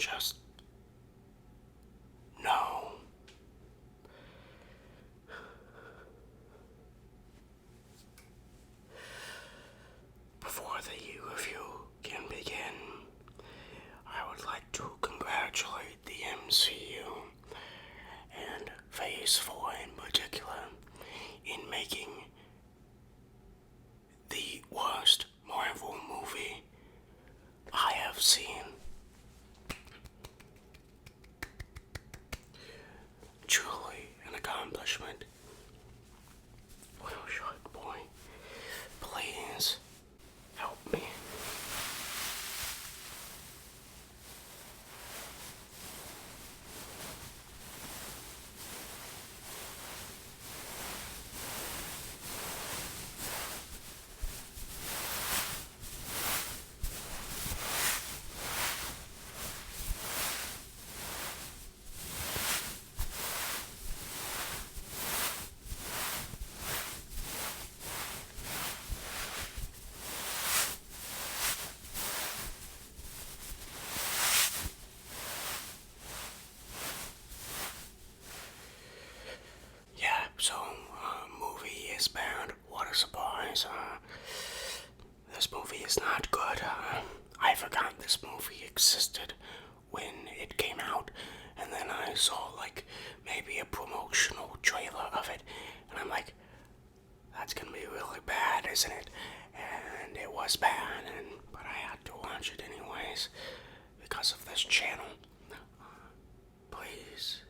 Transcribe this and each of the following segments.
just know. Before the review can begin, I would like to congratulate the MCU and Phase 4 in particular in making the worst Marvel movie I have seen. Truly an accomplishment. Little short boy, please help me. Yeah, so, movie is bad. What a surprise. This movie is not good. I forgot this movie existed when it came out, and then I saw, like, maybe a promotional trailer of it, and I'm like, that's gonna be really bad, isn't it? And it was bad, but I had to watch it anyways because of this channel. Please,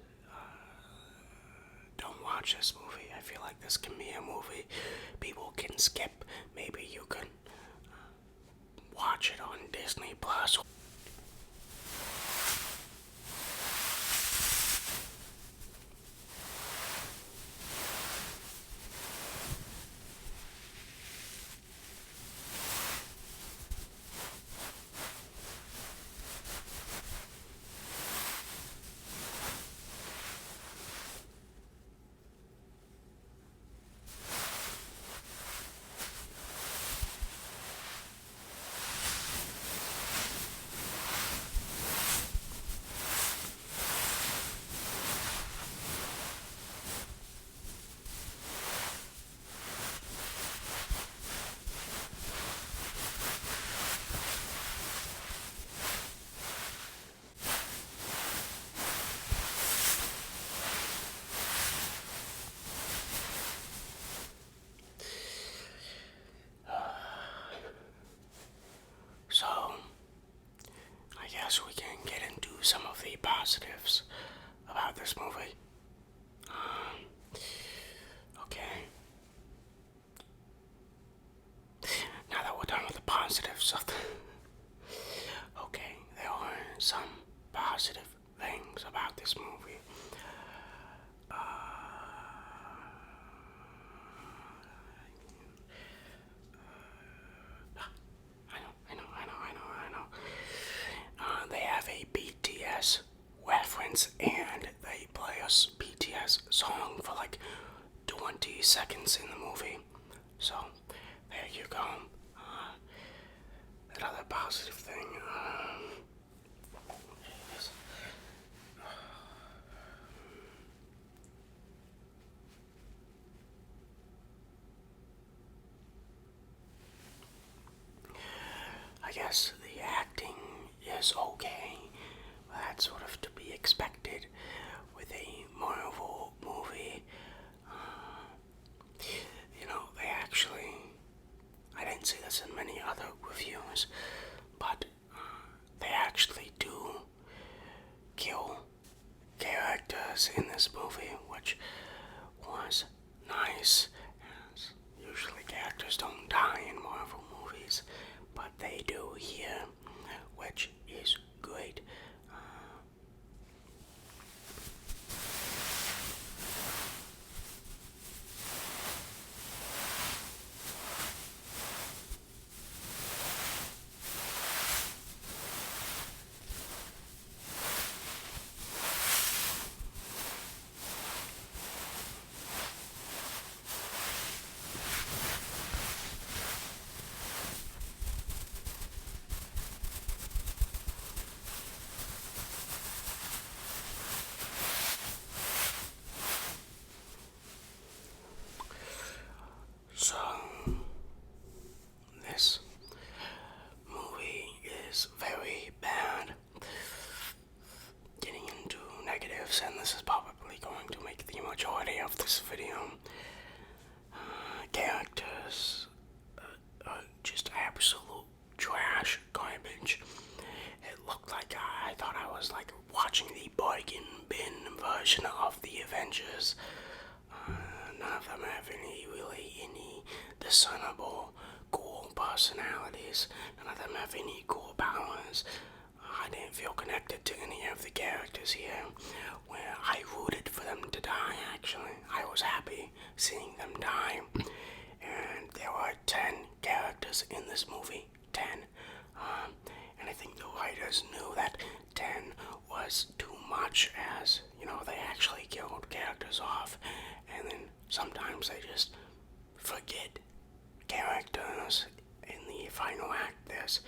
don't watch this movie. I feel like this can be a movie people can skip. Maybe you can watch it on Disney Plus. So, I guess we can get into some of the positives about this movie. Okay. Now that we're done with the positives of the... Okay, there are some positive things about this movie. I know. They have a BTS reference and they play a BTS song for like 20 seconds in the movie. So, there you go. Another positive thing. I guess the acting is okay. That's sort of to be expected with a Marvel movie. They actually, I didn't see this in many other reviews, but they actually do kill characters in this movie, which was nice. As usually characters don't die in Marvel movies, but they do here, which is great. personalities. None of them have any equal powers. I didn't feel connected to any of the characters here, where I rooted for them to die, actually. I was happy seeing them die. And there are 10 characters in this movie. 10. And I think the writers knew that 10 was too much, as, they actually killed characters off, and then sometimes they just forget characters. In the final act, there's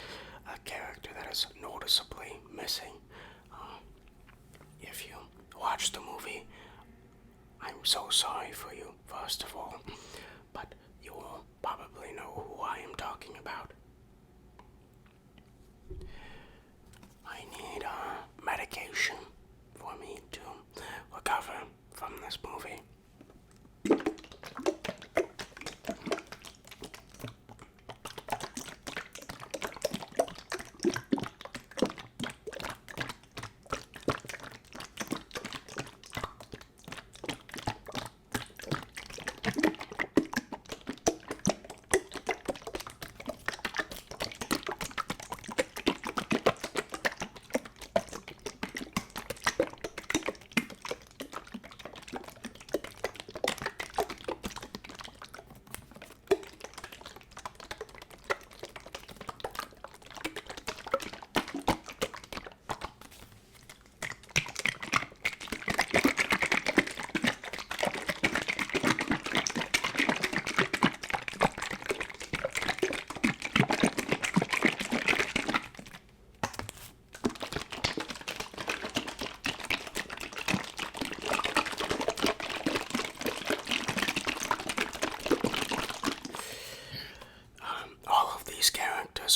a character that is noticeably missing. If you watch the movie, I'm so sorry for you, first of all, but you will probably know who I am talking about. I need medication for me to recover from this movie.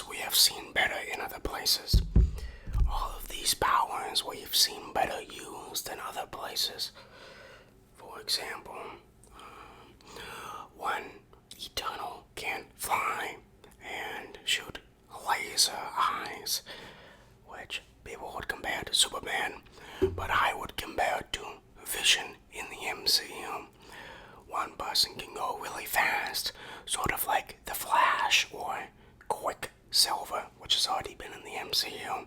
We have seen better in other places. All of these powers we have seen better used in other places. For example, one Eternal can fly and shoot laser eyes, which people would compare to Superman, but I would compare it to Vision in the MCU. One person can go really fast, sort of like the Flash or Quicksilver, which has already been in the MCU.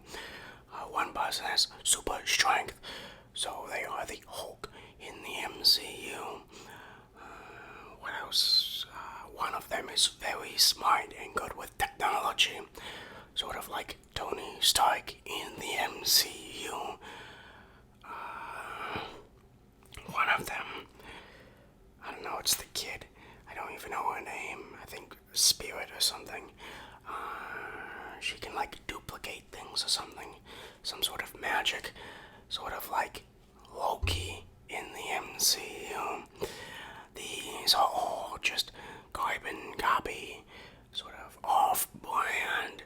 One person has super strength, so they are the Hulk in the MCU. What else? One of them is very smart and good with technology, sort of like Tony Stark in the MCU. One of them, I don't know, it's the kid. I don't even know her name. I think Spirit or something. She can duplicate things or something. Some sort of magic. Sort of like Loki in the MCU. These are all just carbon copy, sort of off-brand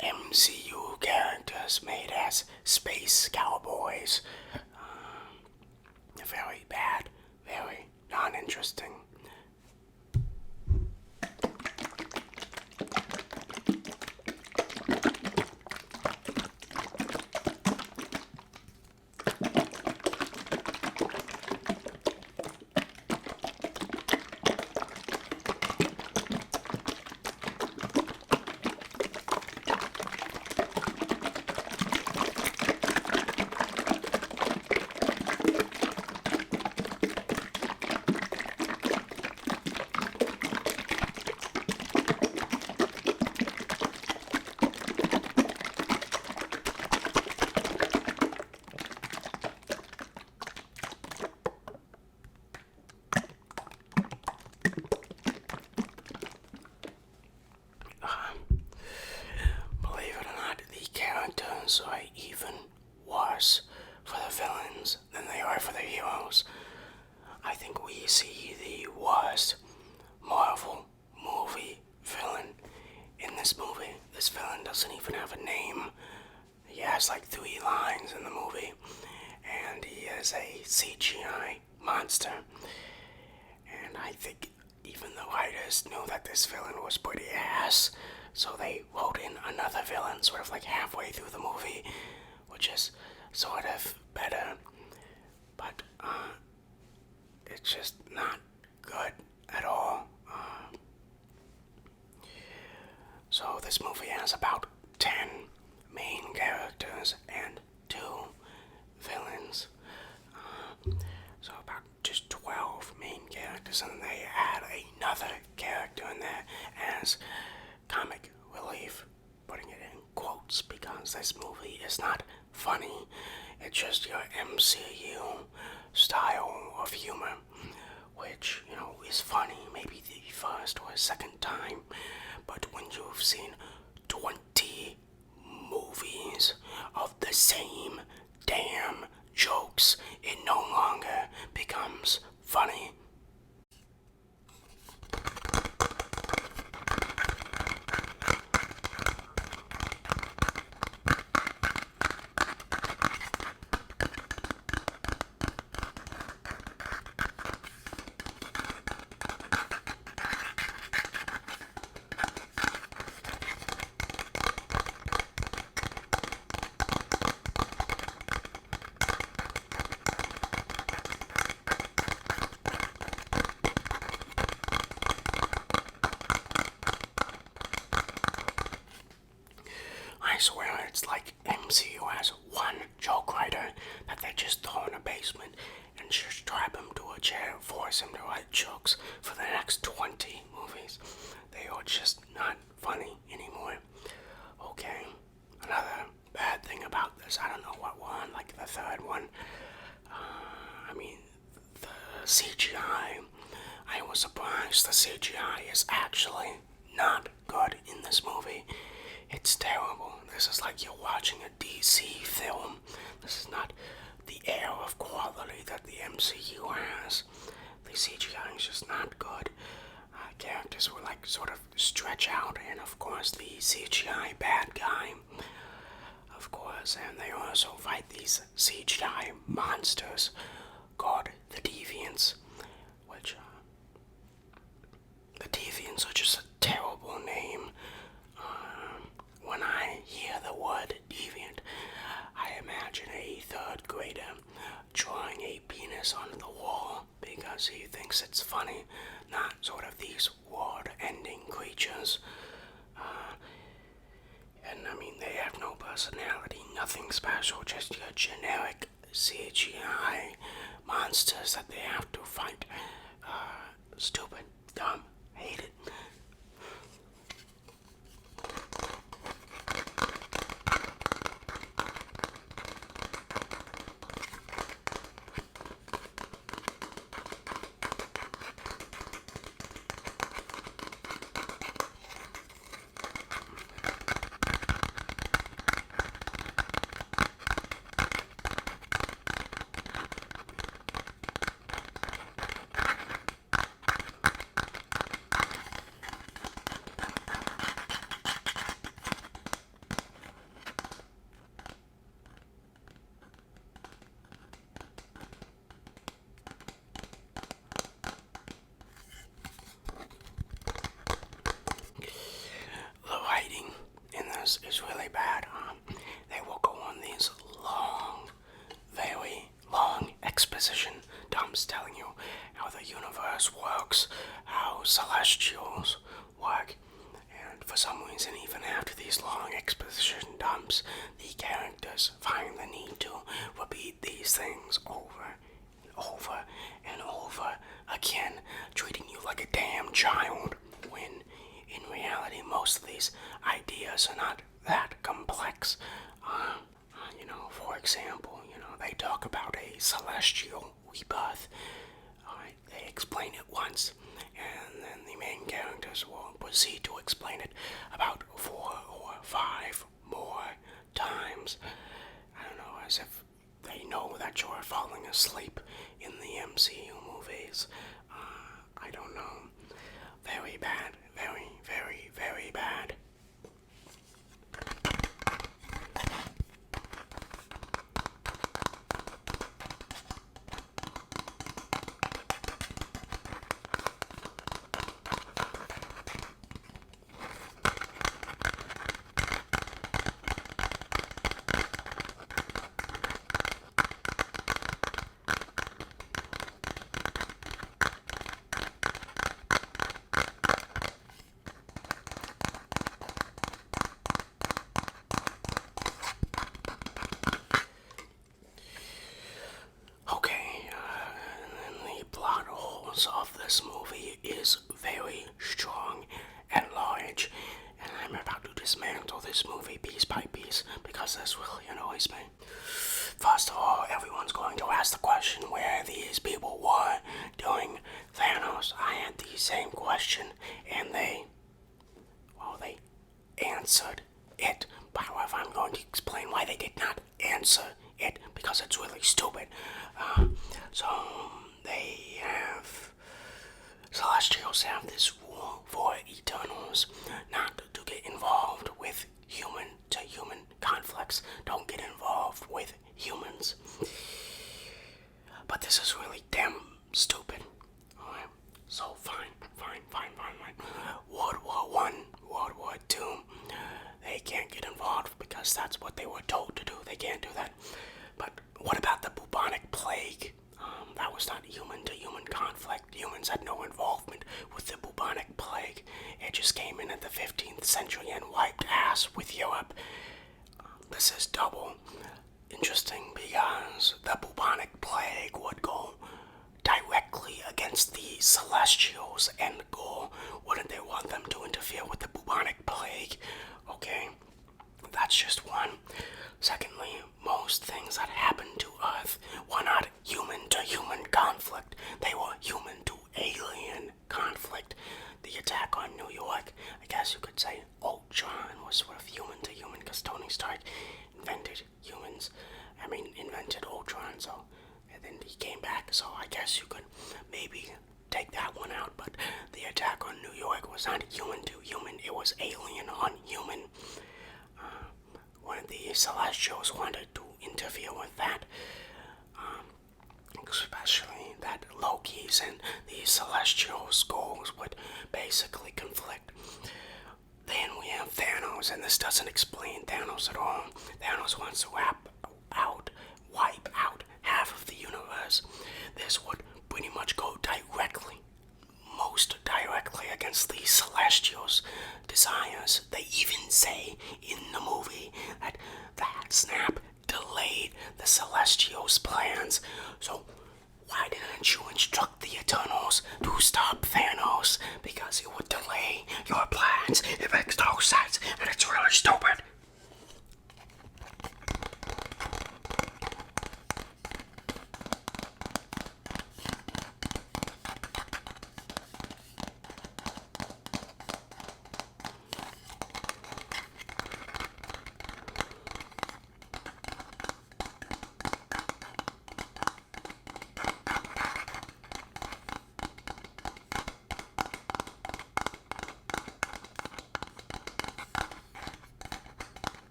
MCU characters made as space cowboys. Very bad. Very non-interesting. Are even worse for the villains than they are for the heroes. I think we see the worst Marvel movie villain in this movie. This villain doesn't even have a name. He has 3 lines in the movie, and he is a CGI monster. And I think even the writers knew that this villain was pretty ass, so they wrote in another villain sort of halfway through the movie, which is sort of better, but it's just not good at all. So this movie has about 10 main characters and 2 villains. So about just 12 main characters, and they add another character in there as comic relief, putting it in quotes because this movie is not funny. It's just your MCU style of humor, which, is funny maybe the first or second time, but when you've seen 20 movies of the same damn jokes, it no longer becomes funny. I swear it's like MCU has one joke writer that they just throw in a basement and just strap him to a chair and force him to write jokes for the next 20 movies. They are just not funny anymore. Okay, another bad thing about this, I don't know what one, like the third one. The CGI. I was surprised the CGI is actually not good in this movie. It's terrible. This is like you're watching a DC film. This is not the air of quality that the MCU has. The CGI is just not good. Characters were like sort of stretch out, and of course the CGI bad guy, of course, and they also fight these CGI monsters called the Deviants, which the Deviants are just a terrible name. When I hear the word deviant, I imagine a third grader drawing a penis on the wall because he thinks it's funny, not sort of these world-ending creatures. They have no personality, nothing special, just your generic CGI monsters that they have to fight. Stupid, dumb, hate it. Is really bad. They will go on these long, very long exposition dumps telling you how the universe works, how celestials work, and for some reason, even after these long exposition dumps, the characters find the need to repeat these things over and over and over again, treating you like a damn child, when in reality, most of these ideas are not that complex. For example, they talk about a celestial rebirth. They explain it once, and then the main characters will proceed to explain it about 4 or 5 more times. I don't know, as if they know that you're falling asleep in the MCU movies. I don't know. Very bad. Very, very, very bad. dismantle this movie piece by piece because this really annoys me. First of all, everyone's going to ask the question where these people were during Thanos. I had the same question, and they answered it. However, I'm going to explain why they did not answer it because it's really stupid. So they have Celestials have this rule for Eternals not to get involved with human-to-human conflicts. Don't get involved with humans. But this is really damn stupid. Alright, so fine. World War One, World War Two, they can't get involved because that's what they were told to do. They can't do that. But what about the bubonic plague? That was not human-to-human conflict. Humans had no involvement with the bubonic plague. It just came in at the 15th century and wiped ass with Europe. This is double interesting because the bubonic plague would go directly against the Celestials' end goal. Wouldn't they want them to interfere with the bubonic plague? Okay, that's just one. Secondly, most things that happened to Earth were not human-to-human conflict. They were human-to-alien conflict. The attack on New York, I guess you could say Ultron was sort of human-to-human because Tony Stark invented Ultron, so, and then he came back, so I guess you could maybe take that one out, but the attack on New York was not human-to-human, it was alien on human. One of the Celestials wanted to interfere with that, especially that Loki's and the Celestials' goals would basically conflict. Then we have Thanos, and this doesn't explain Thanos at all. Thanos wants to wipe out half of the universe. This would pretty much go most directly against the Celestials' desires. They even say in the movie that snap delayed the Celestials' plans. So why didn't you instruct the Eternals to stop Thanos? Because it would delay your plans. It makes no sense, and it's really stupid.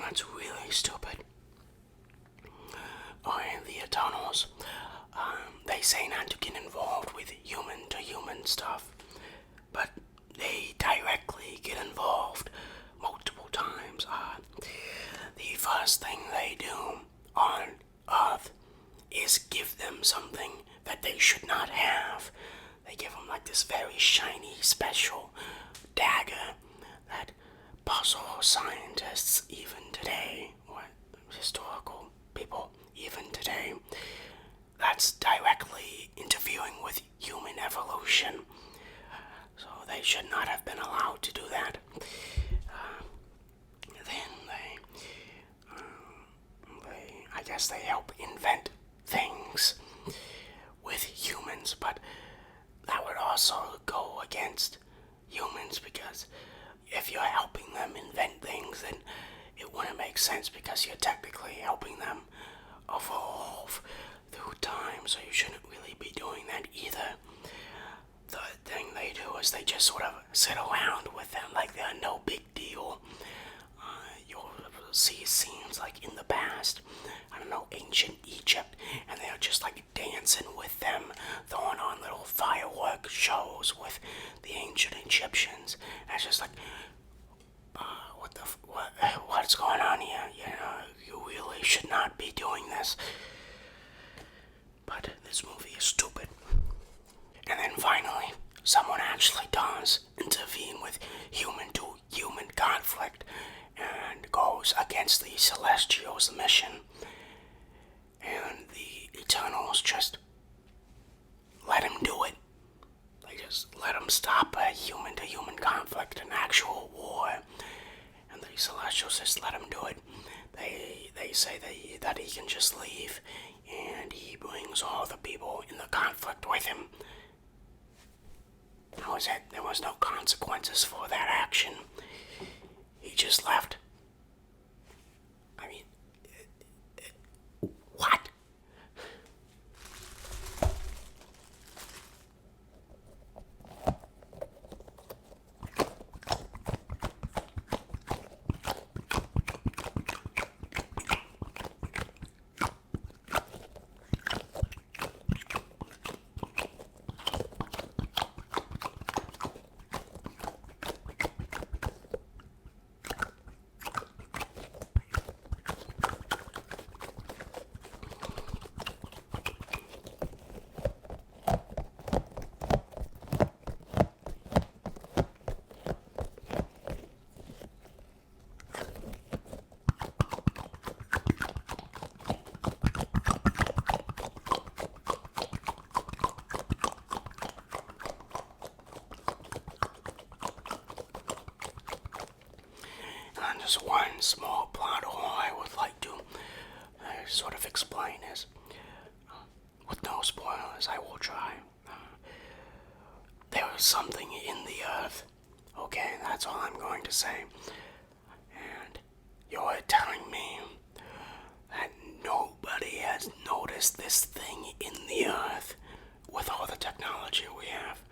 That's really stupid. And the Eternals, they say not to get involved with human-to-human stuff, but they directly get involved multiple times. The first thing they do on Earth is give them something that they should not have. They give them like this very shiny, special dagger that puzzle scientists even today, or historical people even today, that's directly interfering with human evolution. So they should not have been allowed to do that. I guess they help invent things with humans, but that would also go against humans because if you're helping them invent things, then it wouldn't make sense because you're technically helping them evolve through time, so you shouldn't really be doing that either. The thing they do is they just sort of sit around with them like they're no big deal. You'll see scenes like in the past, I don't know, ancient Egypt, and they're just like dancing with them, throwing on little firework shows with the ancient Egyptians. And it's just like, what's going on here? You know, you really should not be doing this. But this movie is stupid. And then finally, someone actually does intervene with human-to-human conflict and goes against the Celestials' mission. And the Eternals just let him do it. They just let him stop a human-to-human conflict, an actual war, and the Celestials just let him do it. They say that he can just leave, and he brings all the people in the conflict with him. That was it. There was no consequences for that action. He just left. I mean, what? And just one small plot hole I would like to sort of explain is, with no spoilers, I will try. There is something in the earth. Okay, that's all I'm going to say. And you're telling me that nobody has noticed this thing in the earth with all the technology we have.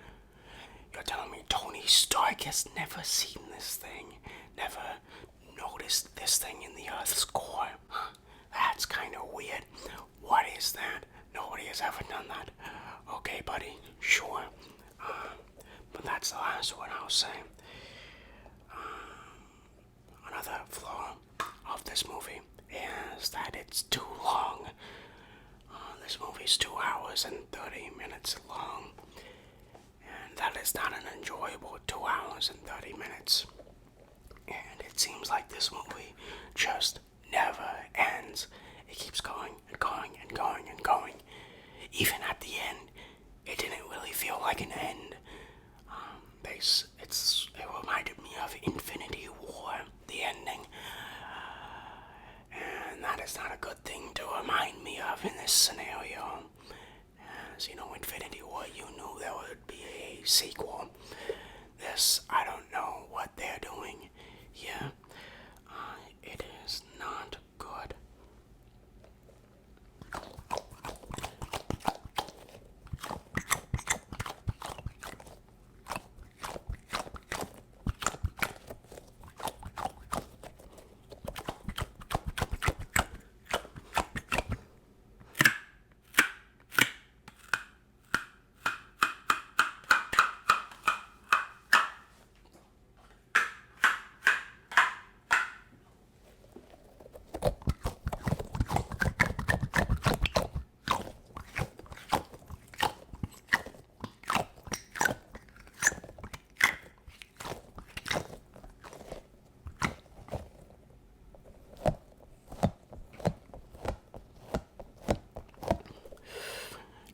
You're telling me Tony Stark has never seen this thing, never noticed this thing in the Earth's core? That's kind of weird. What is that? Nobody has ever done that. Okay, buddy, sure. But that's the last one I'll say. Another flaw of this movie is that it's too long. This movie's 2 hours and 30 minutes long. And that is not an enjoyable 2 hours and 30 minutes. And it seems like this movie just never ends. It keeps going and going and going and going. Even at the end, it didn't really feel like an end. It reminded me of Infinity War, the ending. And that is not a good thing to remind me of in this scenario. As you know, Infinity War, you knew there would be a sequel. This, I don't know what they're doing here. It is not good.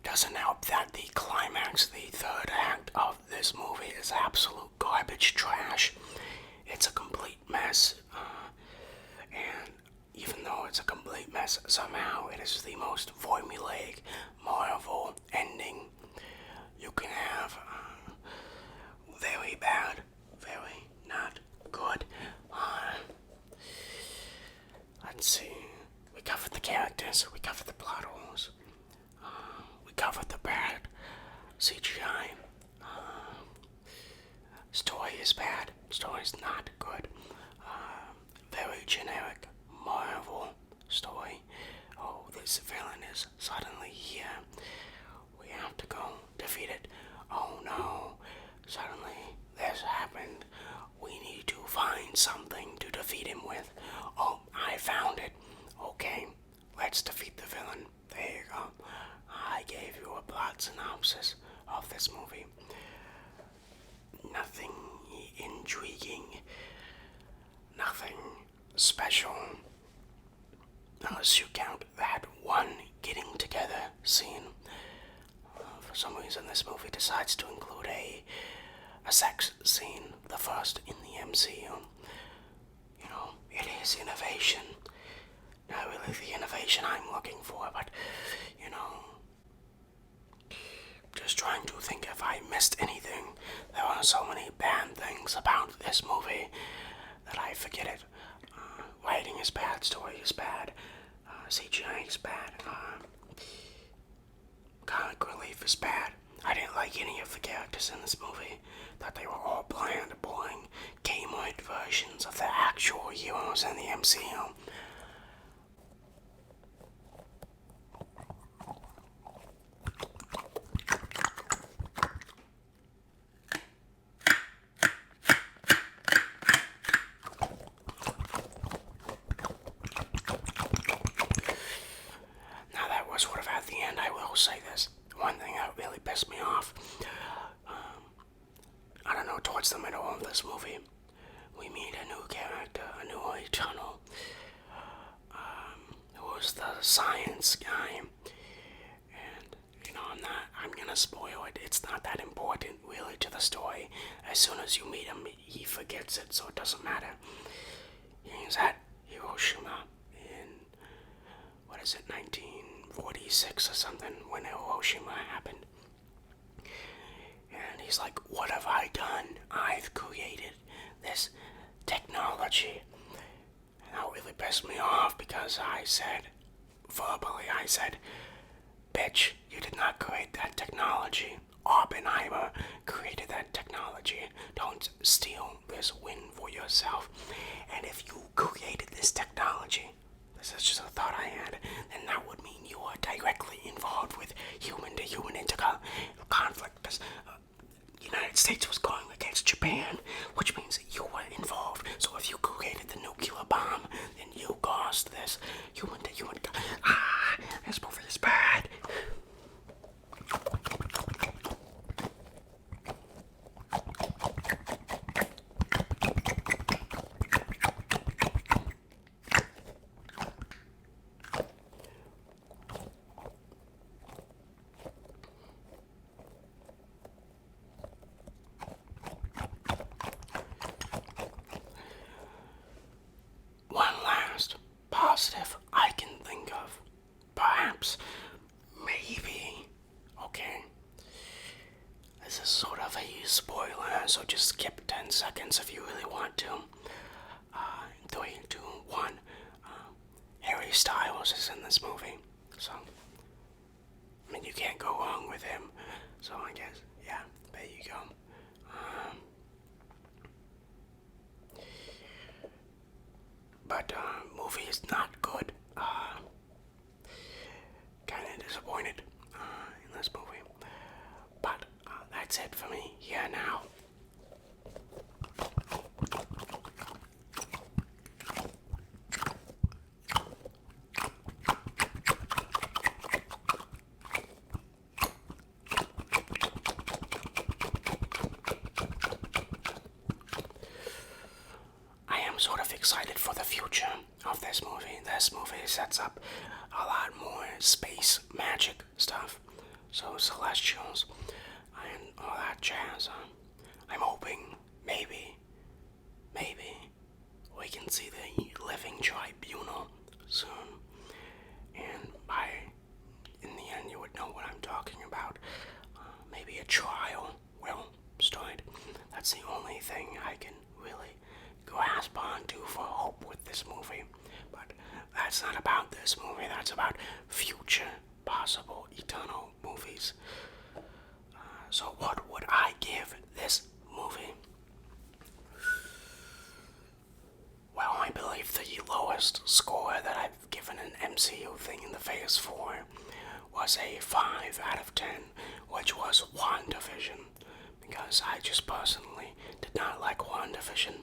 Doesn't help that the climax, the third act of this movie is absolute garbage trash. It's a complete mess, and even though it's a complete mess, somehow it is the most formulaic Marvel ending you can have. Very bad, very not good. Let's see. We covered the characters, we covered the plot holes. We covered the bad CGI. Story is bad. Story's not good. Very generic Marvel story. Oh, this villain is suddenly here. We have to go defeat it. Oh no, suddenly this happened. We need to find something to defeat him with. Oh, I found it. Okay, let's defeat the villain. There you go. I gave you a plot synopsis of this movie. Nothing intriguing, nothing special, unless you count that one getting together in this movie decides to include a sex scene, the first in the MCU. You know, it is innovation. Not really the innovation I'm looking for, but, you know, just trying to think if I missed anything. There are so many bad things about this movie that I forget it. Writing is bad, story is bad, CGI is bad, comic relief is bad. I didn't like any of the characters in this movie. Thought they were all bland, boring, gameoid versions of the actual heroes in the MCU. Now that was sort of at the end, I will say this. One thing that really pissed me off, I don't know, towards the middle of this movie, we meet a new character, a new Eternal, who was the science guy, and, you know, I'm gonna spoil it. It's not that important, really, to the story. As soon as you meet him, he forgets it, so it doesn't matter. He's at Hiroshima in, 1946 or something, when Hiroshima happened. And he's like, what have I done? I've created this technology. And that really pissed me off because I said, bitch, you did not create that technology. Oppenheimer created that technology. Don't steal this win for yourself. And if you created this technology, this is just a thought I had, then that would mean you are directly involved with human-to-human conflict, because the United States was going against Japan, which means that you were involved. So if you created the nuclear bomb, then you caused this human-to-human. This movie is bad. Positive I can think of. Perhaps. Maybe. Okay. This is sort of a spoiler, so just skip 10 seconds if you really want to. 3, 2, 1. Harry Styles is in this movie. So, I mean, you can't go wrong with him. So I guess, yeah, there you go. But movie is not good. Kind of disappointed in this movie. But that's it for me here now. Sort of excited for the future of this movie. This movie sets up a lot more space magic stuff, so celestials and all that jazz. I'm hoping maybe we can see the living tribunal soon, and in the end you would know what I'm talking about. Maybe a trial will start. That's the only thing I can really grasp onto for hope with this movie. But that's not about this movie, that's about future possible eternal movies. So what would I give this movie? Well, I believe the lowest score that I've given an MCU thing in the Phase 4 was a 5 out of 10, which was WandaVision, because I just personally did not like WandaVision.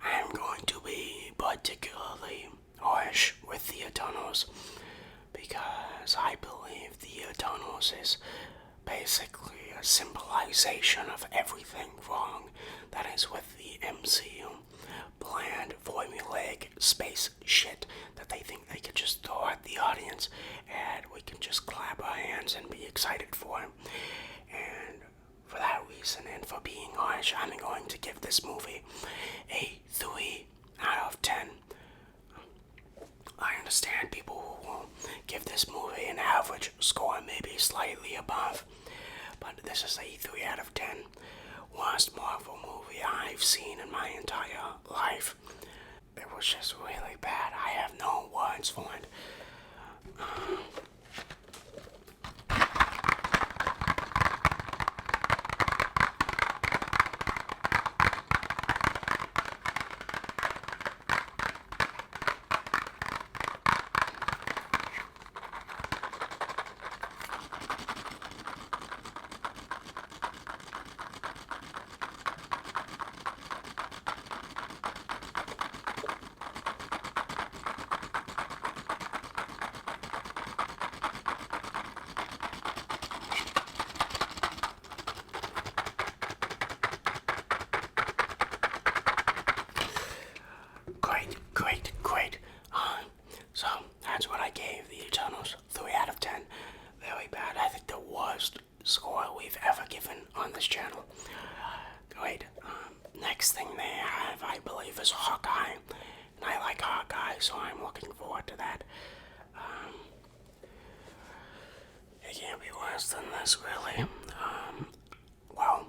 I'm going to be particularly harsh with the Eternals, because I believe the Eternals is basically a symbolization of everything wrong that is with the MCU. Bland, formulaic space shit that they think they could just throw at the audience and we can just clap our hands and be excited this movie a 3 out of 10. I understand people who will give this movie an average score, maybe slightly above, but this is a 3 out of 10. Worst Marvel movie I've seen in my entire life. It was just really bad. I have no words for it. Great. So that's what I gave the Eternals. 3 out of 10. Very bad. I think the worst score we've ever given on this channel. Great. Next thing they have, I believe, is Hawkeye. And I like Hawkeye, so I'm looking forward to that. It can't be worse than this, really. Well,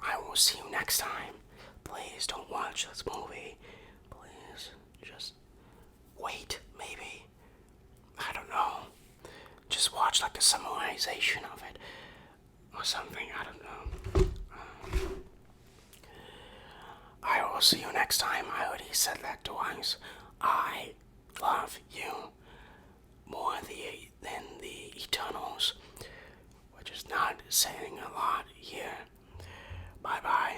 I will see you next time. Please don't watch this movie. Please, just wait, maybe. I don't know. Just watch like a summarization of it. Or something, I don't know. I will see you next time. I already said that twice. I love you more than the Eternals, which is not saying a lot here. Bye-bye.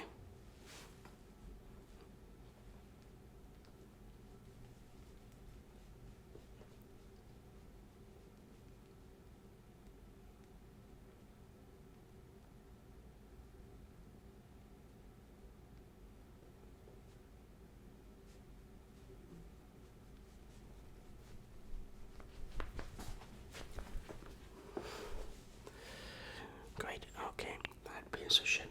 Great, okay. That piece of shit